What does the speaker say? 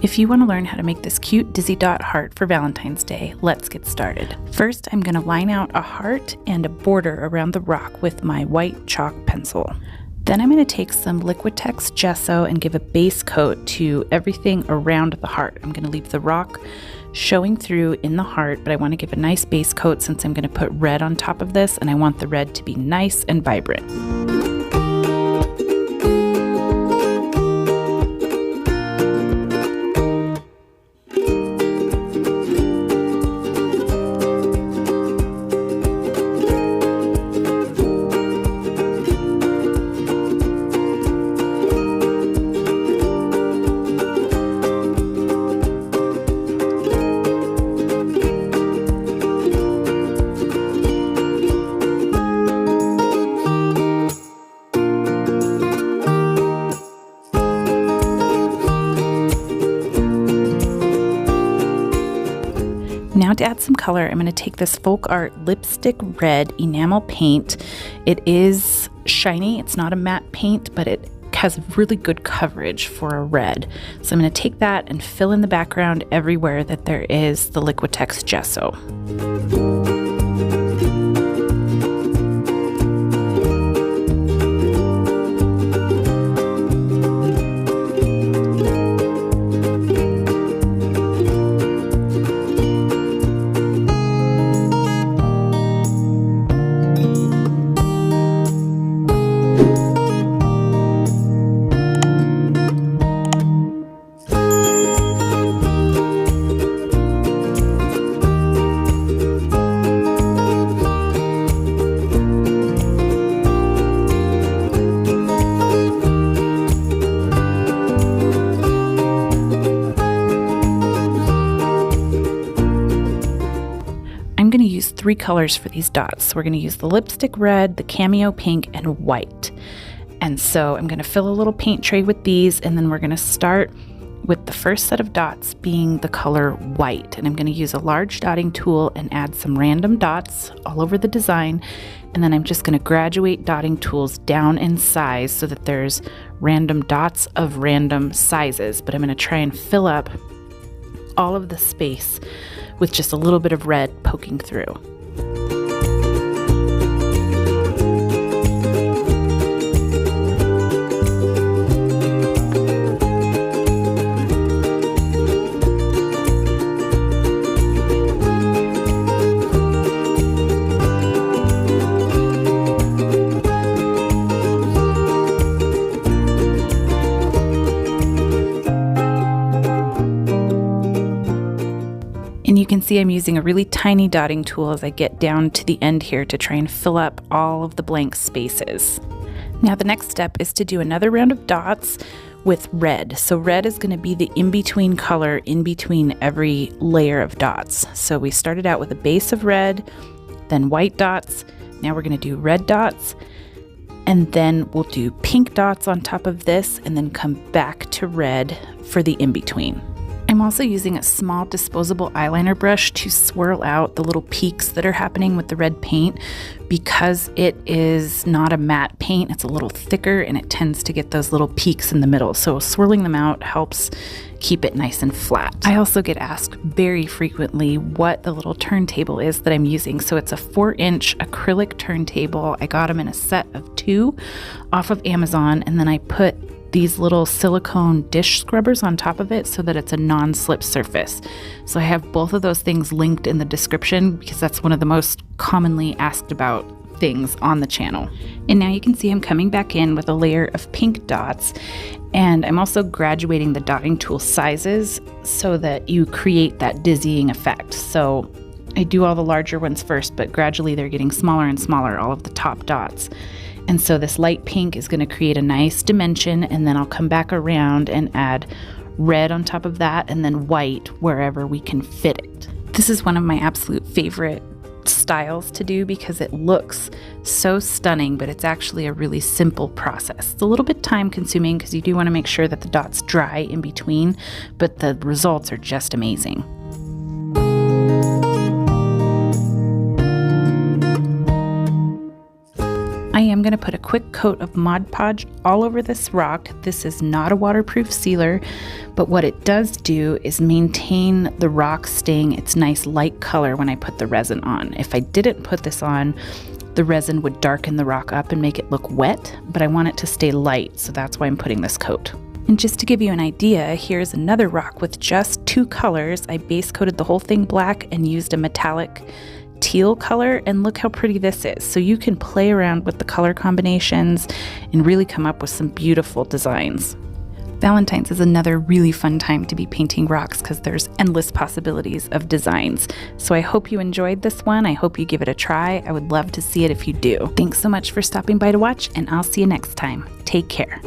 If you want to learn how to make this cute dizzy dot heart for Valentine's Day, let's get started. First, I'm going to line out a heart and a border around the rock with my white chalk pencil. Then I'm going to take some Liquitex gesso and give a base coat to everything around the heart. I'm going to leave the rock showing through in the heart, but I want to give a nice base coat since I'm going to put red on top of this, and I want the red to be nice and vibrant. Now to add some color, I'm going to take this Folk Art Lipstick Red enamel paint. It is shiny, it's not a matte paint, but it has really good coverage for a red. So I'm going to take that and fill in the background everywhere that there is the Liquitex gesso. I'm going to use 3 colors for these dots. So we're going to use the lipstick red, the cameo pink, and white. And so I'm going to fill a little paint tray with these, and then we're going to start with the first set of dots being the color white. And I'm going to use a large dotting tool and add some random dots all over the design. And then I'm just going to graduate dotting tools down in size so that there's random dots of random sizes. But I'm going to try and fill up all of the space with just a little bit of red poking through. And you can see I'm using a really tiny dotting tool as I get down to the end here to try and fill up all of the blank spaces. Now the next step is to do another round of dots with red. So red is going to be the in-between color in between every layer of dots. So we started out with a base of red, then white dots. Now we're going to do red dots, and then we'll do pink dots on top of this, and then come back to red for the in-between. I'm also using a small disposable eyeliner brush to swirl out the little peaks that are happening with the red paint. Because it is not a matte paint, it's a little thicker and it tends to get those little peaks in the middle. So swirling them out helps keep it nice and flat. I also get asked very frequently what the little turntable is that I'm using. So it's a 4-inch acrylic turntable. I got them in a set of 2 off of Amazon, and then I put these little silicone dish scrubbers on top of it so that it's a non-slip surface. So I have both of those things linked in the description because that's one of the most commonly asked about things on the channel. And now you can see I'm coming back in with a layer of pink dots, and I'm also graduating the dotting tool sizes so that you create that dizzying effect. So I do all the larger ones first, but gradually they're getting smaller and smaller, all of the top dots. And so this light pink is going to create a nice dimension, and then I'll come back around and add red on top of that, and then white wherever we can fit it. This is one of my absolute favorite styles to do because it looks so stunning, but it's actually a really simple process. It's a little bit time consuming because you do want to make sure that the dots dry in between, but the results are just amazing. I am going going to put a quick coat of Mod Podge all over this rock. This is not a waterproof sealer, but what it does do is maintain the rock staying its nice light color when I put the resin on. If I didn't put this on, the resin would darken the rock up and make it look wet, but I want it to stay light, so that's why I'm putting this coat. And just to give you an idea, here's another rock with just 2 colors. I base coated the whole thing black and used a metallic teal color, and look how pretty this is. So you can play around with the color combinations and really come up with some beautiful designs. Valentine's is another really fun time to be painting rocks because there's endless possibilities of designs. So I hope you enjoyed this one. I hope you give it a try. I would love to see it if you do. Thanks so much for stopping by to watch, and I'll see you next time. Take care.